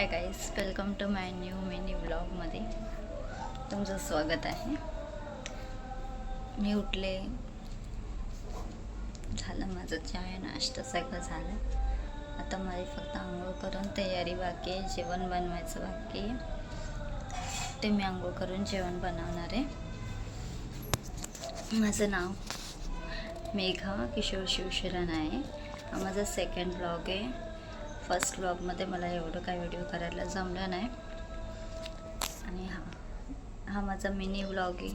High guys, welcome to my new mini ब्लॉगमध्ये तुमचं स्वागत आहे. मी उठले, झालं माझं चहा नाश्ता सगळं झालं. आता मला फक्त आंघोळ करून तयारी बाकी आहे, जेवण बनवायचं बाकी आहे. ते मी आंघोळ करून जेवण बनवणार आहे. माझं नाव मेघा किशोर शिवशरण आहे. हा माझा सेकंड ब्लॉग आहे. फर्स्ट ब्लॉगमध्ये मला एवढं काय व्हिडिओ करायला जमलं नाही आणि हा माझा मिनी ब्लॉग आहे.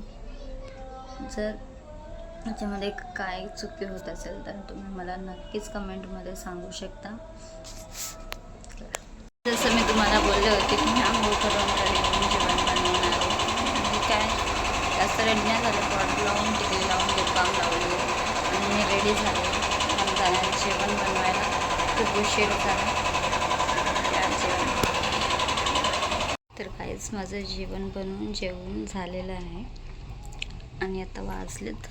जर त्याच्यामध्ये काय चुकी होत असेल तर तुम्ही मला नक्कीच कमेंटमध्ये सांगू शकता. जसं मी तुम्हाला बोलले होते की मी आंघोळ करून जेवण बनवणार आहे. काय जास्त रडण्या झालं, पॉट लावून टिकली लावून लिपबाम लावली आणि मी रेडी झाले. मला जेवण बनवायला खूप उशीर झाला. तर काहीच माझं जेवण बनवून जेवून झालेलं आहे आणि आता वाजलेत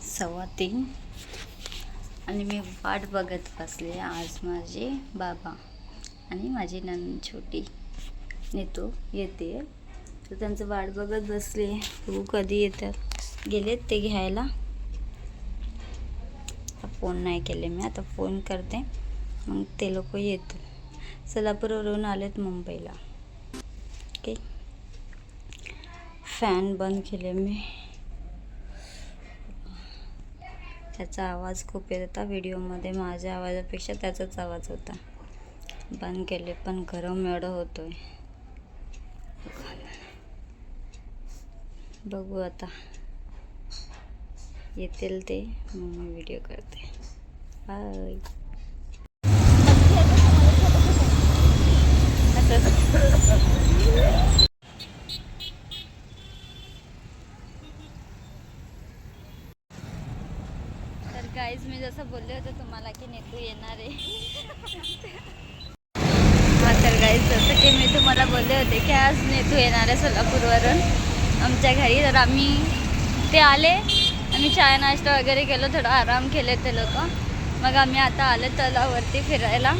3:15 आणि मी वाट बघत बसले. आज माझे बाबा आणि माझी नंद छोटी नेतो येते, तर त्यांचं वाट बघत बसले. तू कधी येतात, गेलेत ते घ्यायला. फोन नाही केले मी, आता फोन करते मग ते लोक येतील. सोलापूरवरून आलेत मुंबईला. ओके, फॅन बंद केले मी. त्याचा आवाज खूप येत होता व्हिडिओमध्ये, माझ्या आवाजापेक्षा त्याचाच आवाज होता. बंद केले, पण गरम एवढं होतोय. बघू आता येतील ते, मग मी व्हिडिओ करते. बाय. तर गाईज, मी जसं बोलले होते तुम्हाला की नेतू येणार आहे. तर गाईज, जसं की मी तुम्हाला बोलले होते की आज नेतू येणार आहे सोलापूरवरून आमच्या घरी. तर ते आले, आम्ही चहा नाश्ता वगैरे केलं, थोडं आराम केले ते लोक. मग आम्ही आता आले तलावरती फिरायला.